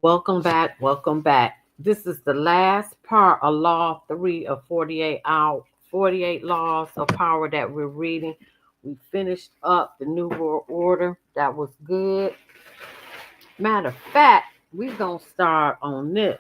Welcome back. Welcome back. This is the last part of Law 3 of 48 Laws of Power that we're reading. We finished up the New World Order. That was good. Matter of fact, we're going to start on this.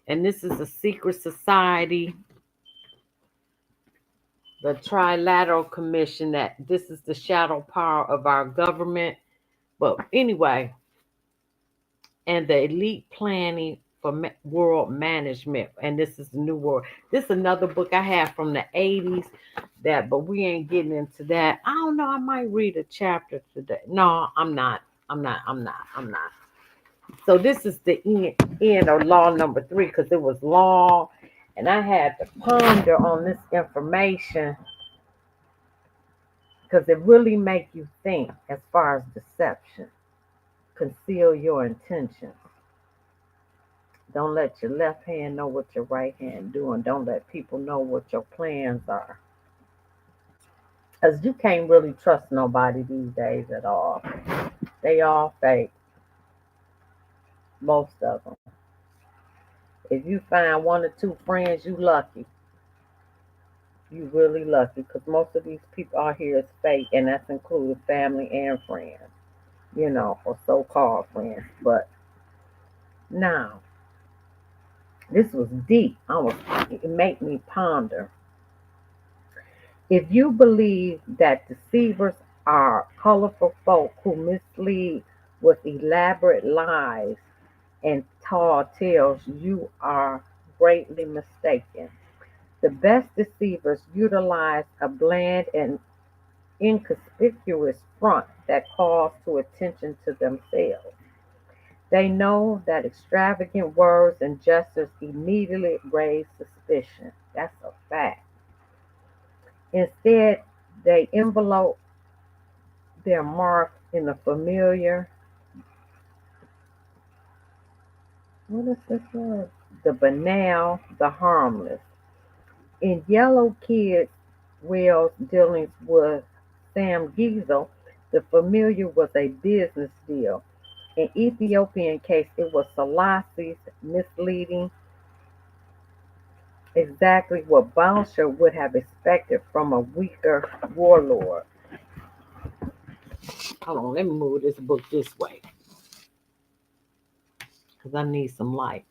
And this is a secret society, the Trilateral Commission, that this is the shadow power of our government. But anyway, and the elite planning for world management. And this is the new world. This is another book I have from the 80s that, but we ain't getting into that. I don't know. I might read a chapter today. No, I'm not. I'm not. So this is the end of law number 3 because it was long and I had to ponder on this information because it really make you think as far as deception. Conceal your intentions. Don't let your left hand know what your right hand doing. Don't let people know what your plans are. Because you can't really trust nobody these days at all. They all fake, most of them. If you find one or two friends, you lucky. You really lucky because most of these people out here is fake, and that's included family and friends, or so-called friends. But now, this was deep. It made me ponder. If you believe that deceivers are colorful folk who mislead with elaborate lies and tall tales, you are greatly mistaken. The best deceivers utilize a bland and inconspicuous front that calls to attention to themselves. They know that extravagant words and gestures immediately raise suspicion. That's a fact. Instead, they envelope their mark in the familiar, what is this word? The banal, the harmless. In Yellow Kid Wells' dealings with Sam Giesel, the familiar was a business deal. In Ethiopian case, it was Selassie's misleading, exactly what Bouncer would have expected from a weaker warlord. Hold on, let me move this book this way because I need some light.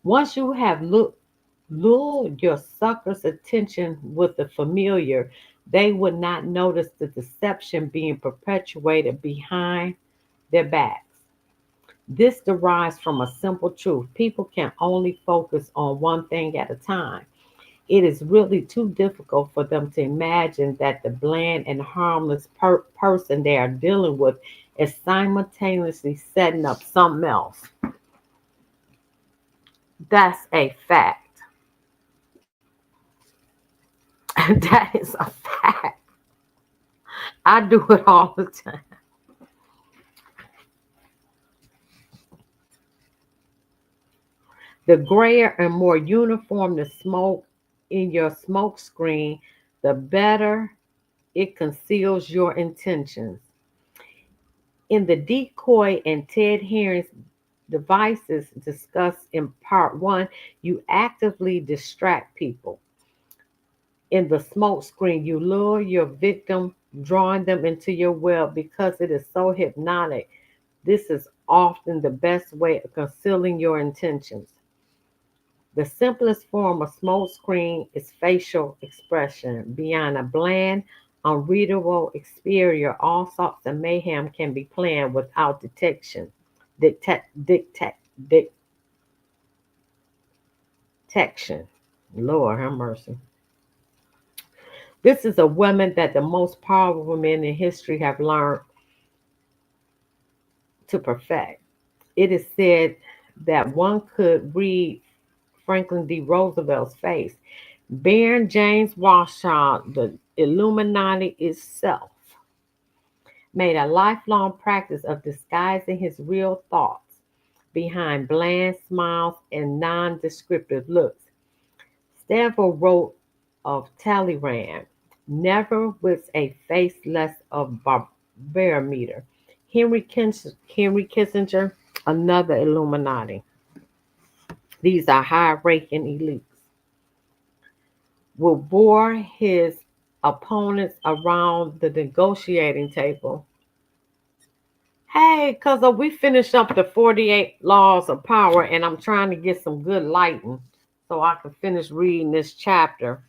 Once you have lured your sucker's attention with the familiar, they would not notice the deception being perpetuated behind their backs. This derives from a simple truth. People can only focus on one thing at a time. It is really too difficult for them to imagine that the bland and harmless person they are dealing with is simultaneously setting up something else. That's a fact. That is a fact. I do it all the time. The grayer and more uniform the smoke in your smoke screen, the better it conceals your intentions. In the decoy and Ted Herring's devices discussed in part one, you actively distract people. In the smoke screen, you lure your victim, drawing them into your web because it is so hypnotic. This is often the best way of concealing your intentions. The simplest form of smoke screen is facial expression. Beyond a bland, unreadable exterior, all sorts of mayhem can be planned without detection. Detection. Lord have mercy. This is a woman that the most powerful men in history have learned to perfect. It is said that one could read Franklin D. Roosevelt's face. Baron James Rothschild, the Illuminati itself, made a lifelong practice of disguising his real thoughts behind bland smiles and non-descriptive looks. Stanford wrote of Talleyrand, never with a face less of barometer. Henry Kissinger, another Illuminati. These are high-ranking elites. Will bore his opponents around the negotiating table. Hey, cuz we finished up the 48 laws of power and I'm trying to get some good lighting so I can finish reading this chapter.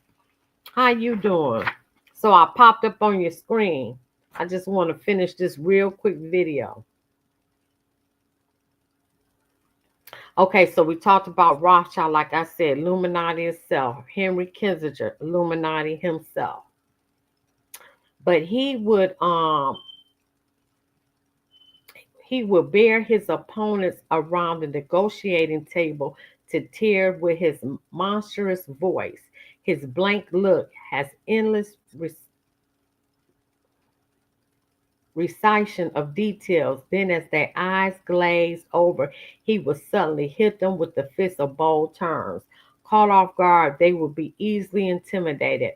How you doing? So I popped up on your screen. I just want to finish this real quick video. Okay, so we talked about Rothschild, like I said, Illuminati itself, Henry Kissinger, Illuminati himself. But he would bear his opponents around the negotiating table to tear with his monstrous voice. His blank look has endless recitation of details. Then, as their eyes glazed over, he would suddenly hit them with the fist of bold terms. Caught off guard, they would be easily intimidated.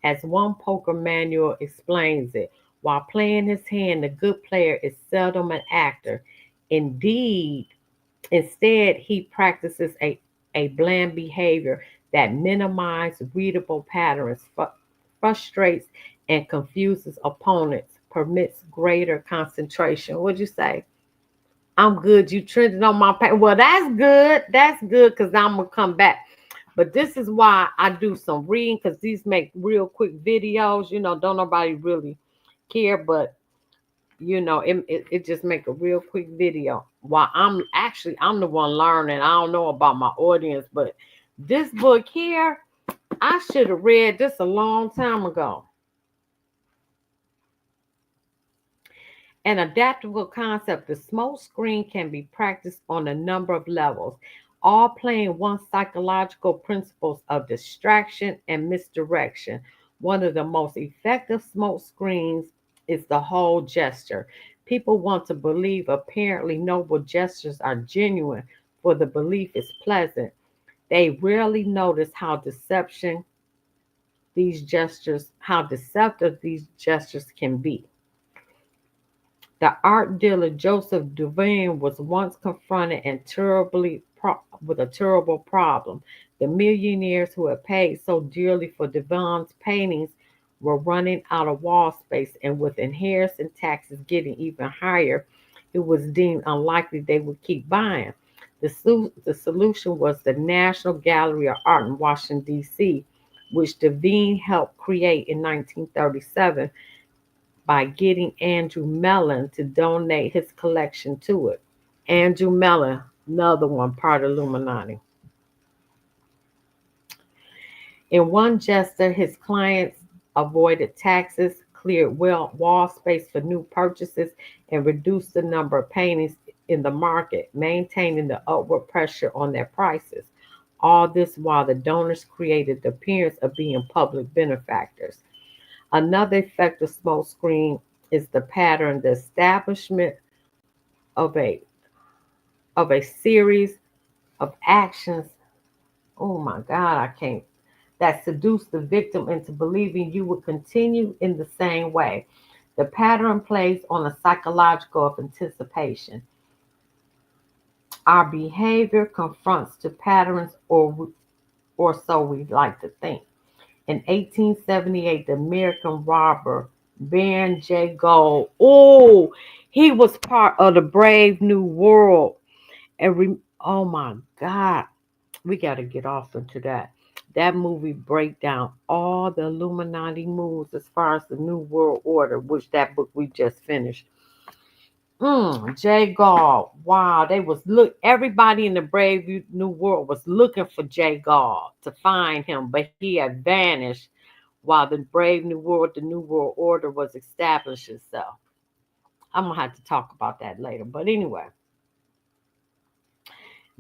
As one poker manual explains it, while playing his hand, the good player is seldom an actor. Indeed, instead, he practices a bland behavior that minimizes readable patterns, frustrates and confuses opponents, permits greater concentration. What'd you say? I'm good. You trending on my page. Well, that's good. That's good because I'm going to come back. But this is why I do some reading because these make real quick videos. Don't nobody really care, but it just make a real quick video while I'm the one learning. I don't know about my audience, but this book here, I should have read this a long time ago. An adaptable concept, the smoke screen can be practiced on a number of levels, all playing one psychological principles of distraction and misdirection. One of the most effective smoke screens is the whole gesture. People want to believe apparently noble gestures are genuine, for the belief is pleasant. They rarely notice how deceptive these gestures can be. The art dealer Joseph Duveen was once confronted with a terrible problem. The millionaires who had paid so dearly for Duveen's paintings were running out of wall space, and with inheritance taxes getting even higher, it was deemed unlikely they would keep buying. The solution was the National Gallery of Art in Washington, D.C., which Duveen helped create in 1937 by getting Andrew Mellon to donate his collection to it. Andrew Mellon, another one, part of Illuminati. In one gesture, his clients avoided taxes, cleared wall space for new purchases, and reduced the number of paintings in the market, maintaining the upward pressure on their prices. All this while the donors created the appearance of being public benefactors. Another effective smokescreen is the establishment of a series of actions. Oh my God, I can't. That seduce the victim into believing you will continue in the same way. The pattern plays on a psychological of anticipation. Our behavior confronts the patterns, or so we like to think. In 1878, the American robber Baron J. Gold, he was part of the Brave New World. Oh my God, we got to get off into that. That movie break down all the Illuminati moves as far as the New World Order, which that book we just finished. Jay Gall. Wow, everybody in the Brave New World was looking for Jay Gall to find him, but he had vanished while the Brave New World, the New World Order was establishing itself. I'm gonna have to talk about that later. But anyway,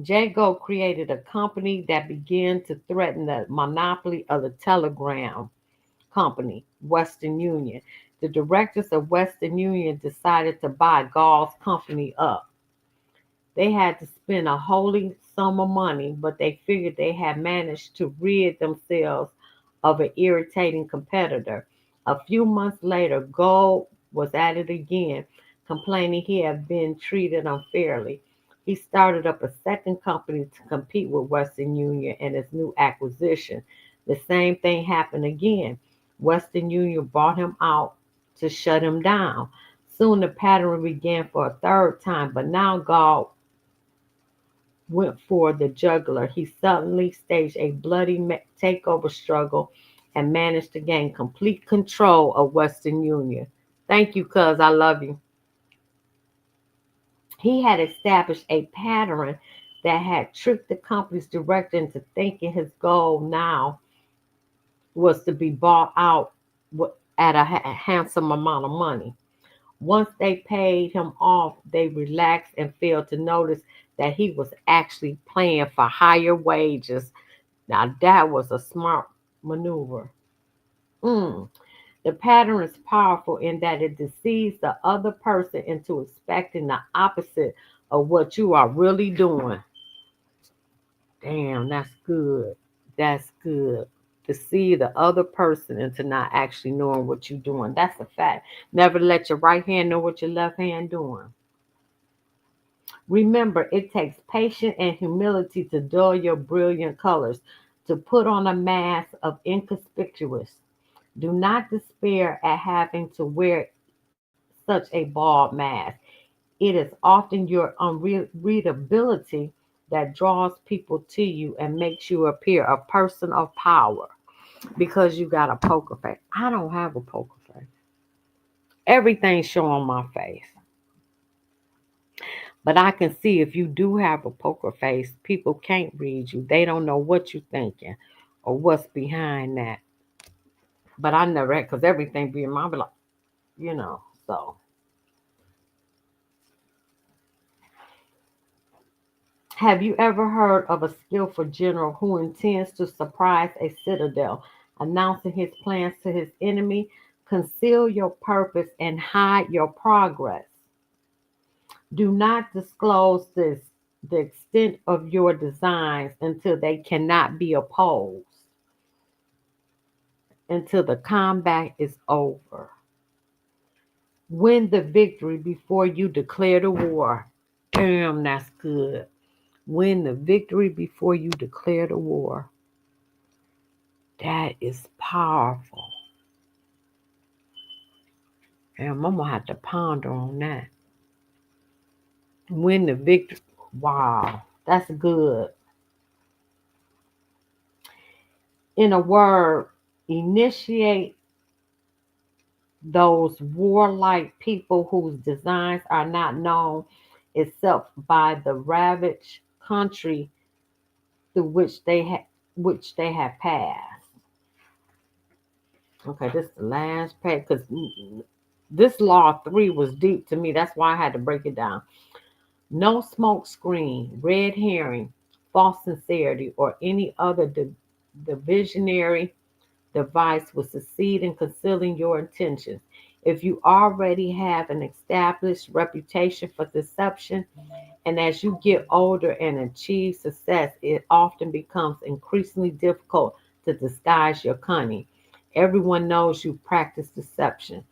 Jago created a company that began to threaten the monopoly of the telegram company, Western Union. The directors of Western Union decided to buy Gall's company up. They had to spend a holy sum of money, but they figured they had managed to rid themselves of an irritating competitor. A few months later, Gold was at it again. complaining he had been treated unfairly. He started up a second company to compete with Western Union and its new acquisition. The same thing happened again. Western Union bought him out to shut him down. Soon the pattern began for a third time, but now God went for the juggler. He suddenly staged a bloody takeover struggle and managed to gain complete control of Western Union. Thank you, cuz I love you. He had established a pattern that had tricked the company's director into thinking his goal now was to be bought out at a handsome amount of money. Once they paid him off, they relaxed and failed to notice that he was actually playing for higher wages. Now, that was a smart maneuver. Mm. The pattern is powerful in that it deceives the other person into expecting the opposite of what you are really doing. Damn, that's good. That's good. Deceive the other person into not actually knowing what you're doing. That's a fact. Never let your right hand know what your left hand doing. Remember, it takes patience and humility to dull your brilliant colors, to put on a mask of inconspicuous. Do not despair at having to wear such a bald mask. It is often your unreadability that draws people to you and makes you appear a person of power because you got a poker face. I don't have a poker face. Everything's showing my face. But I can see if you do have a poker face, people can't read you. They don't know what you're thinking or what's behind that. But I never had, because everything be in my, be like, you know, so. Have you ever heard of a skillful general who intends to surprise a citadel, announcing his plans to his enemy? Conceal your purpose and hide your progress. Do not disclose the extent of your designs until they cannot be opposed, until the combat is over. Win the victory before you declare the war. Damn, that's good. Win the victory before you declare the war. That is powerful. And I'm gonna have to ponder on that. Win the victory. Wow, that's good. In a word, initiate those warlike people whose designs are not known except by the ravaged country through which they have passed. Okay, this is the last page because this law 3 was deep to me. That's why I had to break it down. No smoke screen, red herring, false sincerity, or any other divisionary device will succeed in concealing your intentions. If you already have an established reputation for deception, and as you get older and achieve success, it often becomes increasingly difficult to disguise your cunning. Everyone knows you practice deception.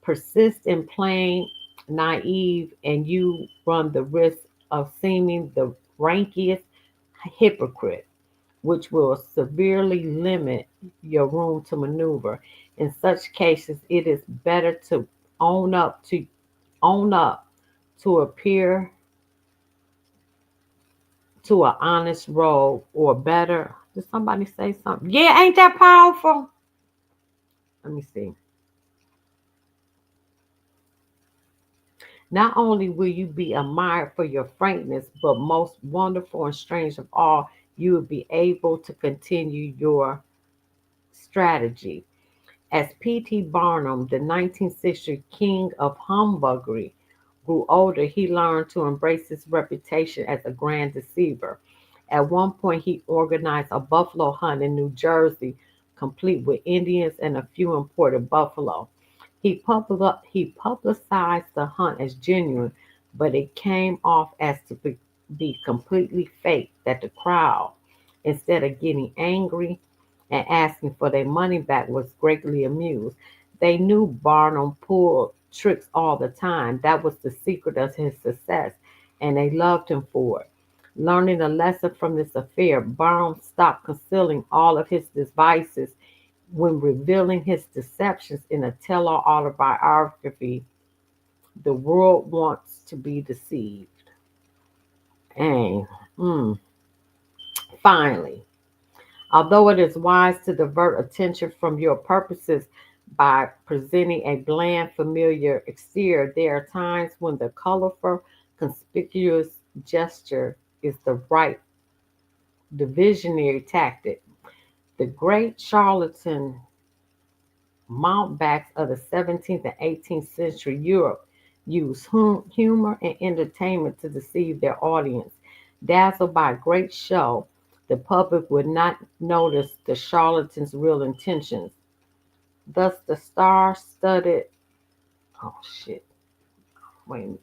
Persist in playing naive, and you run the risk of seeming the rankiest hypocrite, which will severely limit your room to maneuver. In such cases, it is better to own up to own up to appear to an honest role, or better. Did somebody say something? Yeah, ain't that powerful? Let me see. Not only will you be admired for your frankness, but most wonderful and strange of all, you will be able to continue your strategy. As P.T. Barnum, the 19th century king of humbuggery, grew older, he learned to embrace his reputation as a grand deceiver. At one point, he organized a buffalo hunt in New Jersey, complete with Indians and a few imported buffalo. He publicized the hunt as genuine, but it came off as to be completely fake, that the crowd, instead of getting angry and asking for their money back, was greatly amused. They knew Barnum pulled tricks all the time. That was the secret of his success, and they loved him for it. Learning a lesson from this affair, Barnes stopped concealing all of his devices when revealing his deceptions in a tell-all autobiography. The world wants to be deceived. And finally, although it is wise to divert attention from your purposes by presenting a bland, familiar exterior, there are times when the colorful, conspicuous gesture is the right divisionary tactic. The great charlatan mountebanks of the 17th and 18th century Europe used humor and entertainment to deceive their audience. Dazzled by a great show, the public would not notice the charlatan's real intentions. Thus, the star studded, oh shit, wait a minute.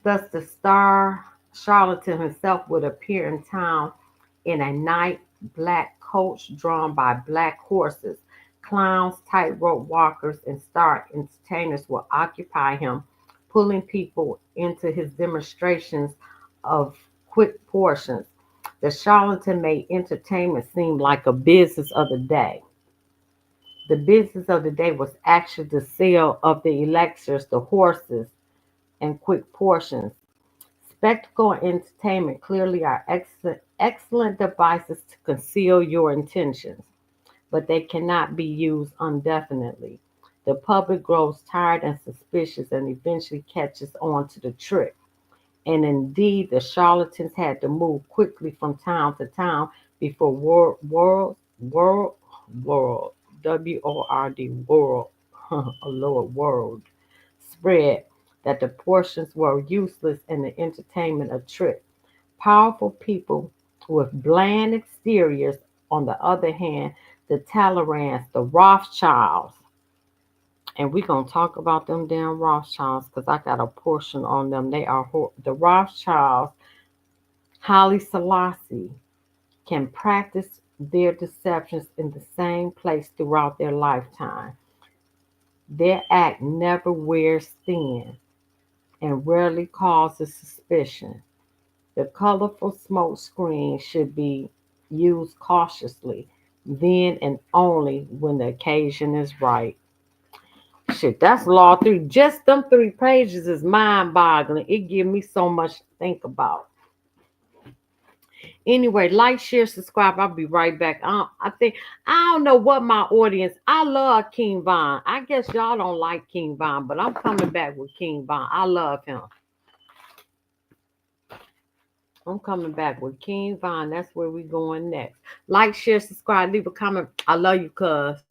Thus, the star charlatan himself would appear in town in a night black coach drawn by black horses. Clowns, tightrope walkers, and star entertainers will occupy him, pulling people into his demonstrations of quick portions. The charlatan made entertainment seem like a business of the day. The business of the day was actually the sale of the elixirs, the horses, and quick portions. Spectacle and entertainment clearly are excellent devices to conceal your intentions, but they cannot be used indefinitely. The public grows tired and suspicious and eventually catches on to the trick. And indeed, the charlatans had to move quickly from town to town before world, world, a lower world, spread that the portions were useless and the entertainment a trick. Powerful people with bland exteriors, on the other hand, the Talleyrands, the Rothschilds, and we're going to talk about them damn Rothschilds because I got a portion on them. They are the Rothschilds, Haile Selassie, can practice their deceptions in the same place throughout their lifetime. Their act never wears thin and rarely causes suspicion. The colorful smoke screen should be used cautiously, then and only when the occasion is right. Shit, that's law three. Just them 3 pages is mind boggling. It give me so much to think about. Anyway, like, share, subscribe. I'll be right back. I don't know what my audience. I love King Von. I guess y'all don't like King Von, but I'm coming back with King Von. I love him. I'm coming back with King Von. That's where we going next. Like, share, subscribe, leave a comment. I love you, cuz.